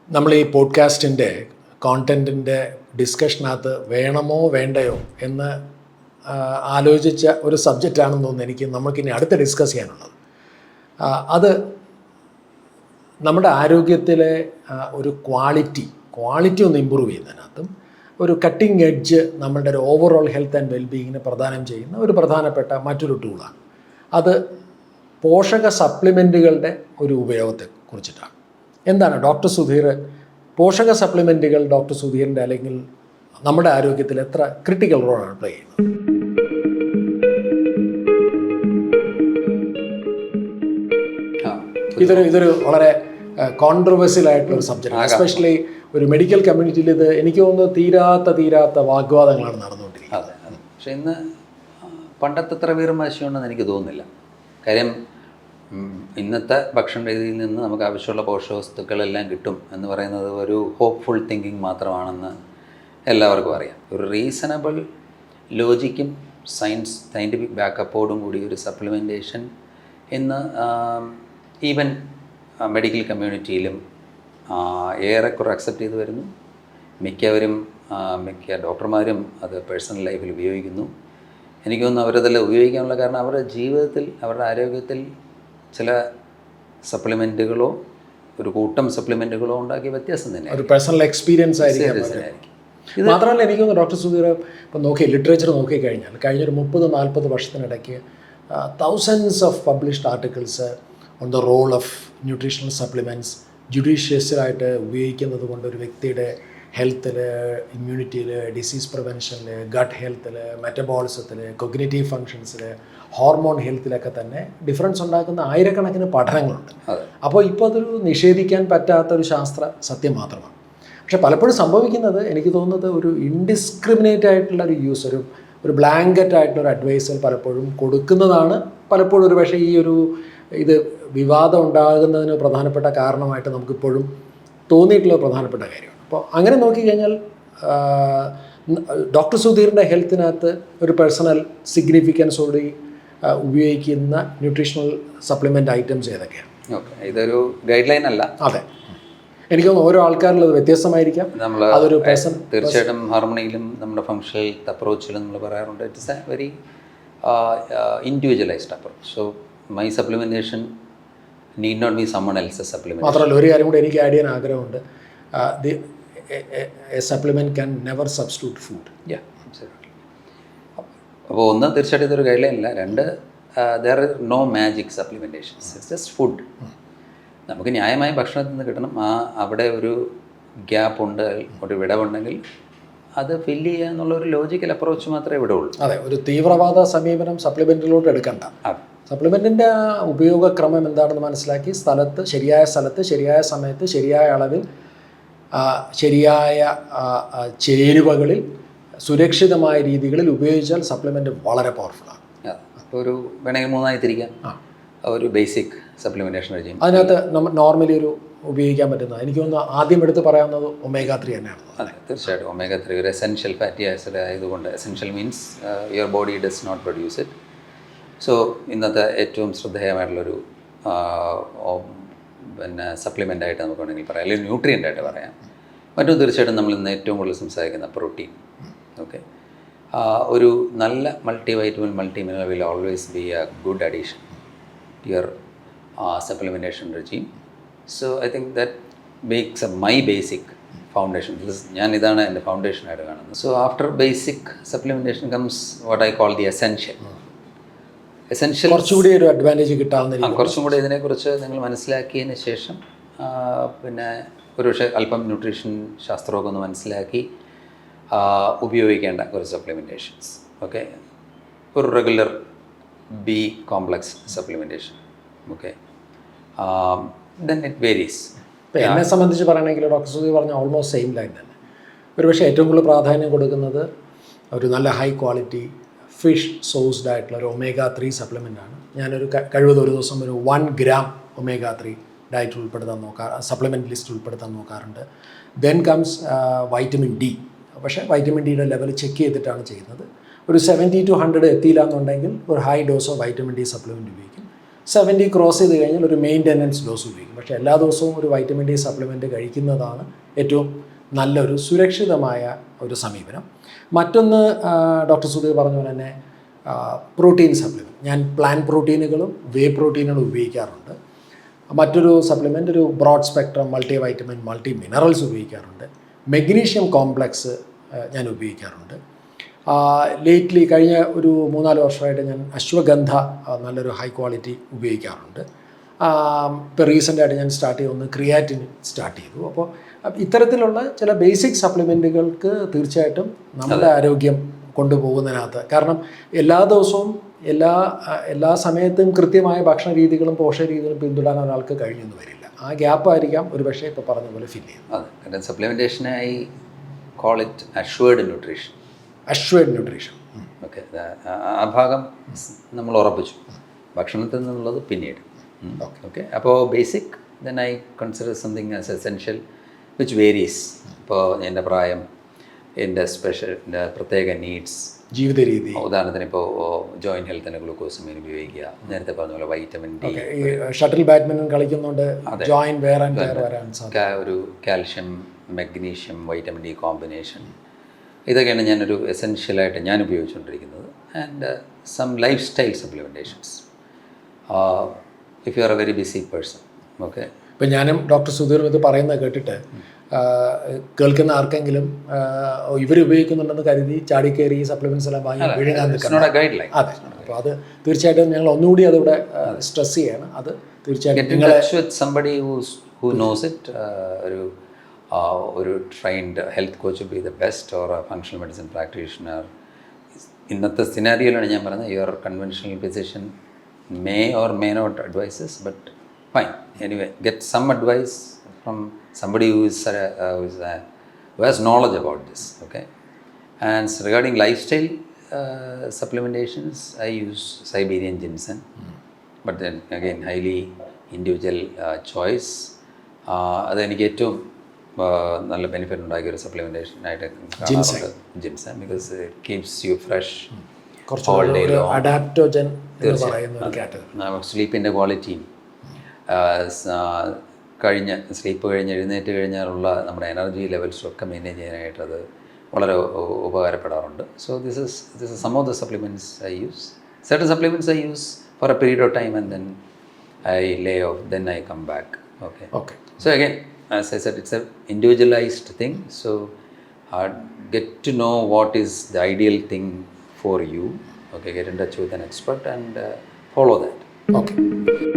നമ്മൾ ഈ പോഡ്കാസ്റ്റിൻ്റെ കോണ്ടൻറ്റിൻ്റെ ഡിസ്കഷനകത്ത് വേണമോ വേണ്ടയോ എന്ന് ആലോചിച്ച ഒരു സബ്ജക്റ്റാണെന്ന് തോന്നുന്നു എനിക്ക് നമുക്കിനി അടുത്ത് ഡിസ്കസ് ചെയ്യാനുള്ളത്. അത് നമ്മുടെ ആരോഗ്യത്തിലെ ഒരു ക്വാളിറ്റി ഒന്ന് ഇമ്പ്രൂവ് ചെയ്യുന്നതിനകത്തും ഒരു കട്ടിംഗ് എഡ്ജ് നമ്മളുടെ ഒരു ഓവറോൾ ഹെൽത്ത് ആൻഡ് വെൽബീയിങ്ങിന് പ്രദാനം ചെയ്യുന്ന ഒരു പ്രധാനപ്പെട്ട മറ്റൊരു ടൂളാണ്. അത് പോഷക സപ്ലിമെൻറ്റുകളുടെ ഒരു ഉപയോഗത്തെ കുറിച്ചിട്ടാണ്. എന്താണ് ഡോക്ടർ സുധീർ, പോഷക സപ്ലിമെൻറ്റുകൾ ഡോക്ടർ സുധീറിൻ്റെ അല്ലെങ്കിൽ നമ്മുടെ ആരോഗ്യത്തിൽ എത്ര ക്രിട്ടിക്കൽ റോളാണ് പ്ലേ ചെയ്യുന്നത്? ഇതൊരു വളരെ കോൺട്രവേഴ്സ്യൽ ആയിട്ടുള്ളൊരു സബ്ജക്റ്റ്, എസ്പെഷ്യലി ഒരു മെഡിക്കൽ കമ്മ്യൂണിറ്റിയിൽ. ഇത് എനിക്ക് തോന്നുന്നു തീരാത്ത വാഗ്വാദങ്ങളാണ് നടന്നുകൊണ്ടിരിക്കുന്നത്. അതെ, പക്ഷെ ഇന്ന് പണ്ടത്തെ അത്ര വീർവാശിയുണ്ടെന്ന് എനിക്ക് തോന്നുന്നില്ല. കാര്യം ഇന്നത്തെ ഭക്ഷണ രീതിയിൽ നിന്ന് നമുക്ക് ആവശ്യമുള്ള പോഷകവസ്തുക്കളെല്ലാം കിട്ടും എന്ന് പറയുന്നത് ഒരു ഹോപ്പ്ഫുൾ തിങ്കിങ് മാത്രമാണെന്ന് എല്ലാവർക്കും അറിയാം. ഒരു റീസണബിൾ ലോജിക്കും സയൻറ്റിഫിക് ബാക്കപ്പോടും കൂടി ഒരു സപ്ലിമെൻറ്റേഷൻ ഇന്ന് ഈവൻ മെഡിക്കൽ കമ്മ്യൂണിറ്റിയിലും ഏറെക്കുറെ അക്സെപ്റ്റ് ചെയ്ത് വരുന്നു. മിക്ക ഡോക്ടർമാരും അത് പേഴ്സണൽ ലൈഫിൽ ഉപയോഗിക്കുന്നു. എനിക്ക് തോന്നുന്നു അവരതെല്ലാം ഉപയോഗിക്കാനുള്ള കാരണം അവരുടെ ജീവിതത്തിൽ, അവരുടെ ആരോഗ്യത്തിൽ ചില സപ്ലിമെൻറ്റുകളോ ഒരു കൂട്ടം സപ്ലിമെൻറ്റുകളോ ഉണ്ടാക്കിയ വ്യത്യാസം തന്നെ, ഒരു പേഴ്സണൽ എക്സ്പീരിയൻസ് ആയിരിക്കും. മാത്രമല്ല എനിക്ക് തോന്നുന്നു ഡോക്ടർ സുധീർ ഇപ്പം ലിറ്ററേച്ചർ നോക്കിക്കഴിഞ്ഞാൽ കഴിഞ്ഞൊരു 30-40 വർഷത്തിനിടയ്ക്ക് thousands of published articles on the role of nutritional supplements ജുഡീഷ്യസായിട്ട് ഉപയോഗിക്കുന്നത് കൊണ്ട് ഒരു വ്യക്തിയുടെ ഹെൽത്തിൽ, ഇമ്മ്യൂണിറ്റിയിൽ, ഡിസീസ് പ്രിവെൻഷനിൽ, ഗട്ട് ഹെൽത്തിൽ, മെറ്റബോളിസത്തിൽ, കൊഗ്നിറ്റീവ് ഫങ്ഷൻസിൽ, ഹോർമോൺ ഹെൽത്തിലൊക്കെ തന്നെ ഡിഫറൻസ് ഉണ്ടാക്കുന്ന ആയിരക്കണക്കിന് പഠനങ്ങളുണ്ട്. അപ്പോൾ ഇപ്പോൾ അതൊരു നിഷേധിക്കാൻ പറ്റാത്തൊരു ശാസ്ത്ര സത്യം മാത്രമാണ്. പക്ഷെ പലപ്പോഴും സംഭവിക്കുന്നത് എനിക്ക് തോന്നുന്നത് ഒരു ഇൻഡിസ്ക്രിമിനേറ്റ് ആയിട്ടുള്ള ഒരു യൂസ്, ഒരു ബ്ലാങ്കറ്റ് ആയിട്ടുള്ള ഒരു അഡ്വൈസ് പലപ്പോഴും കൊടുക്കുന്നതാണ് പലപ്പോഴും ഒരു പക്ഷേ ഇത് വിവാദം ഉണ്ടാകുന്നതിന് പ്രധാനപ്പെട്ട കാരണമായിട്ട് നമുക്കിപ്പോഴും തോന്നിയിട്ടുള്ള പ്രധാനപ്പെട്ട കാര്യമാണ്. അപ്പോൾ അങ്ങനെ നോക്കിക്കഴിഞ്ഞാൽ ഡോക്ടർ സുധീറിൻ്റെ ഹെൽത്തിനകത്ത് ഒരു പേഴ്സണൽ സിഗ്നിഫിക്കൻസോടെ ഉപയോഗിക്കുന്ന ന്യൂട്രീഷണൽ സപ്ലിമെൻ്റ് ഐറ്റംസ് ഏതൊക്കെയാണ്? ഇതൊരു ഗൈഡ് ലൈൻ അല്ല. അതെ, എനിക്ക് തോന്നുന്നു ഓരോ ആൾക്കാരിലും അത് വ്യത്യസ്തമായിരിക്കാം. അതൊരു തീർച്ചയായിട്ടും ഹാർമണിയിലും നമ്മുടെ ഫങ്ഷണൽ അപ്രോച്ചിലും നമ്മൾ പറയാറുണ്ട് it's a very individualized approach. So my supplementation need not be someone else's supplement. മാത്രമല്ല ഒരു കാര്യം കൂടി എനിക്ക് ആഡ് ചെയ്യാൻ ആഗ്രഹമുണ്ട്. A supplement can never substitute food. അപ്പോൾ ഒന്ന്, തീർച്ചയായിട്ടും ഇതൊരു ഗൈഡ് ലൈൻ അല്ല. രണ്ട്, there are no magic supplementations, it's just food. നമുക്ക് ന്യായമായ ഭക്ഷണത്തിൽ നിന്ന് കിട്ടണം. അവിടെ ഒരു ഗ്യാപ്പ് ഉണ്ട്, ഒരു വിടവുണ്ടെങ്കിൽ അത് ഫില്ല് ചെയ്യുക എന്നുള്ള ഒരു ലോജിക്കൽ അപ്രോച്ച് മാത്രമേ ഇവിടെ ഉള്ളൂ. അതെ, ഒരു തീവ്രവാദ സമീപനം സപ്ലിമെൻറ്റിലോട്ട് എടുക്കണ്ട. സപ്ലിമെൻറ്റിൻ്റെ ഉപയോഗക്രമം എന്താണെന്ന് മനസ്സിലാക്കി ശരിയായ സ്ഥലത്ത് ശരിയായ സമയത്ത് ശരിയായ അളവിൽ ശരിയായ ചേരുവകളിൽ സുരക്ഷിതമായ രീതികളിൽ ഉപയോഗിച്ചാൽ സപ്ലിമെൻറ്റ് വളരെ പവർഫുള്ളാണ്. അപ്പോൾ ഒരു വേണമെങ്കിൽ മൂന്നായി തിരിക്കാം. ഒരു ബേസിക് സപ്ലിമെൻറ്റേഷൻ റെജീം, അതിനകത്ത് നമ്മൾ നോർമലി ഒരു ഉപയോഗിക്കാൻ പറ്റുന്നത് എനിക്ക് തോന്നുന്നു ആദ്യം എടുത്ത് പറയാവുന്നത് omega-3 തന്നെയാണ്. അതെ, തീർച്ചയായിട്ടും omega-3 ഒരു എസെൻഷ്യൽ ഫാറ്റി ആസിഡ് ആയതുകൊണ്ട്, essential means your body does not produce it. So ഇന്നത്തെ ഏറ്റവും ശ്രദ്ധേയമായിട്ടുള്ളൊരു സപ്ലിമെൻ്റായിട്ട് നമുക്ക് വേണമെങ്കിൽ പറയാം, അല്ലെങ്കിൽ ന്യൂട്രിയൻ്റ് ആയിട്ട് പറയാം. മറ്റും തീർച്ചയായിട്ടും നമ്മൾ ഇന്ന് ഏറ്റവും കൂടുതൽ സംസാരിക്കുന്ന പ്രോട്ടീൻ. ഓക്കെ, ഒരു നല്ല multi vitamin, multi mineral will always be a good addition to your supplementation regime. So I think that makes my basic foundation. ഇതാണ് എൻ്റെ ഫൗണ്ടേഷനായിട്ട് കാണുന്നത്. So after basic supplementation comes what I call the essential. കുറച്ചുകൂടി ഒരു advantage കിട്ടാവുന്ന, കുറച്ചും കൂടി ഇതിനെക്കുറിച്ച് നിങ്ങൾ മനസ്സിലാക്കിയതിന് ശേഷം പിന്നെ ഒരു പക്ഷേ അല്പം ന്യൂട്രീഷൻ ശാസ്ത്രമൊക്കെ ഒന്ന് മനസ്സിലാക്കി ഉപയോഗിക്കേണ്ട കുറച്ച് സപ്ലിമെൻറ്റേഷൻസ്. ഓക്കെ, ഒരു regular B complex supplementation. Okay, then it varies. ഇപ്പോൾ എന്നെ സംബന്ധിച്ച് പറയുകയാണെങ്കിൽ ഡോക്ടർ സുധീർ പറഞ്ഞ ഓൾമോസ്റ്റ് സെയിം ലൈൻ തന്നെ. ഒരുപക്ഷെ ഏറ്റവും കൂടുതൽ പ്രാധാന്യം കൊടുക്കുന്നത് ഒരു നല്ല ഹൈ ക്വാളിറ്റി ഫിഷ് സോഴ്സ്ഡ് ആയിട്ടുള്ള ഒരു omega-3 സപ്ലിമെൻ്റാണ്. ഞാനൊരു കഴിവതും ഒരു ദിവസം ഒരു 1 gram omega-3 diet supplement list ഉൾപ്പെടുത്താൻ നോക്കാറുണ്ട്. Then comes vitamin D. പക്ഷേ വൈറ്റമിൻ ഡിയുടെ ലെവൽ ചെക്ക് ചെയ്തിട്ടാണ് ചെയ്യുന്നത്. ഒരു 70 to 100 എത്തിയില്ല എന്നുണ്ടെങ്കിൽ ഒരു high dose of vitamin D supplement ഉപയോഗിക്കും. 70 ക്രോസ് ചെയ്ത് കഴിഞ്ഞാൽ ഒരു മെയിൻ്റെനൻസ് ഡോസ് ഉപയോഗിക്കും. പക്ഷേ എല്ലാ ദിവസവും ഒരു വൈറ്റമിൻ ഡി സപ്ലിമെൻറ്റ് കഴിക്കുന്നതാണ് ഏറ്റവും നല്ലൊരു സുരക്ഷിതമായ ഒരു സമീപനം. മറ്റൊന്ന് ഡോക്ടർ സുധീർ പറഞ്ഞ പോലെ തന്നെ പ്രോട്ടീൻ സപ്ലിമെൻറ്റ്. ഞാൻ പ്ലാൻ പ്രോട്ടീനുകളും വേ പ്രോട്ടീനുകളും ഉപയോഗിക്കാറുണ്ട്. മറ്റൊരു സപ്ലിമെൻ്റ് ഒരു broad spectrum multi vitamin multi minerals ഉപയോഗിക്കാറുണ്ട്. മെഗ്നീഷ്യം കോംപ്ലക്സ് ഞാൻ ഉപയോഗിക്കാറുണ്ട്. ലേറ്റ്ലി കഴിഞ്ഞ ഒരു 3-4 വർഷമായിട്ട് ഞാൻ അശ്വഗന്ധ നല്ലൊരു ഹൈ ക്വാളിറ്റി ഉപയോഗിക്കാറുണ്ട്. ഇപ്പോൾ റീസെൻ്റായിട്ട് ഞാൻ സ്റ്റാർട്ട് ചെയ്തൊന്ന് ക്രിയാറ്റിൻ സ്റ്റാർട്ട് ചെയ്തു. അപ്പോൾ ഇത്തരത്തിലുള്ള ചില ബേസിക് സപ്ലിമെൻറ്റുകൾക്ക് തീർച്ചയായിട്ടും നമ്മുടെ ആരോഗ്യം കൊണ്ടുപോകുന്നതിനകത്ത്, കാരണം എല്ലാ ദിവസവും എല്ലാ സമയത്തും കൃത്യമായ ഭക്ഷണ രീതികളും പോഷക രീതികളും പിന്തുടരാൻ ഒരാൾക്ക് കഴിഞ്ഞൊന്നും വരില്ല. ആ ഗ്യാപ്പായിരിക്കാം ഒരു പക്ഷേ ഇപ്പോൾ പറഞ്ഞ പോലെ ഫില്ല് ചെയ്യുന്നത്. അതെ, കാരണം സപ്ലിമെൻറ്റേഷനെ I call it assured nutrition. Assured nutrition. Okay, ആ ഭാഗം നമ്മൾ ഉറപ്പിച്ചു. ഭക്ഷണത്തിൽ നിന്നുള്ളത് പിന്നീട്. ഓക്കെ, അപ്പോൾ basic then I consider something as essential which varies. ഇപ്പോൾ എൻ്റെ പ്രായം, എൻ്റെ പ്രത്യേക നീഡ്സ്, ജീവിത രീതി. ഉദാഹരണത്തിന് ഇപ്പോൾ ജോയിൻറ്റ് ഹെൽത്തിന് ഗ്ലൂക്കോസ് മീൻ ഉപയോഗിക്കുക, നേരത്തെ പറഞ്ഞ പോലെ വൈറ്റമിൻ ഡി. ഈ ഷട്ടിൽ ബാഡ്മിൻ്റൺ കളിക്കുന്നുണ്ട്, ജോയിൻറ്റ് വേർ ആൻഡ് ടയർ വരാൻ സാധിക്കും. ഒരു calcium magnesium vitamin D combination, ഇതൊക്കെയാണ് ഞാനൊരു എസെൻഷ്യലായിട്ട് ഞാൻ ഉപയോഗിച്ചുകൊണ്ടിരിക്കുന്നത്. And some lifestyle supplementations if you are a very busy person. Okay, ഇപ്പം ഞാനും ഡോക്ടർ സുധീറും ഇത് പറയുന്നത് കേട്ടിട്ട് കേൾക്കുന്ന ആർക്കെങ്കിലും ഇവർ ഉപയോഗിക്കുന്നുണ്ടെന്ന് കരുതി ചാടിക്കയറി ഈ സപ്ലിമെൻറ്റ്സ് എല്ലാം വാങ്ങി വിഴുങ്ങാൻ നിൽക്കണം. അതെ, അപ്പോൾ അത് തീർച്ചയായിട്ടും ഞങ്ങൾ ഒന്നുകൂടി അതിവിടെ സ്ട്രെസ് ചെയ്യാണ്. അത് തീർച്ചയായിട്ടും somebody who knows it, ഒരു trained health coach be the best or functional medicine practitioner. ഇന്നത്തെ സിനാരിയോയിലാണ് ഞാൻ പറയുന്നത്. Your conventional physician may or may not advises, but fine, anyway get some advice from somebody who has knowledge about this. Okay, and regarding lifestyle supplementations, I use Siberian ginseng, but then again highly individual choice. അതെനിക്ക് ഏറ്റവും നല്ല benefit ഉണ്ടാക്കിയ ഒരു supplementation ആയിട്ട് ginseng, because it keeps you fresh all day long. Adaptogen എന്ന് പറയുന്ന ഒരു category. സ്ലീപ്പിൻ്റെ ക്വാളിറ്റിയും സ്ലീപ്പ് കഴിഞ്ഞ് എഴുന്നേറ്റ് കഴിഞ്ഞാലുള്ള നമ്മുടെ എനർജി ലെവൽസും ഒക്കെ മെയിൻറ്റെയിൻ ചെയ്യാനായിട്ട് അത് വളരെ ഉപകാരപ്പെടാറുണ്ട്. So this is some of the supplements I use. Certain supplements I use for a period of time and then I lay off, then I come back. Okay. So again, as I said, it's an individualized thing. So get to know what is the ideal thing for you. Okay, get in touch with an expert and follow that. Okay.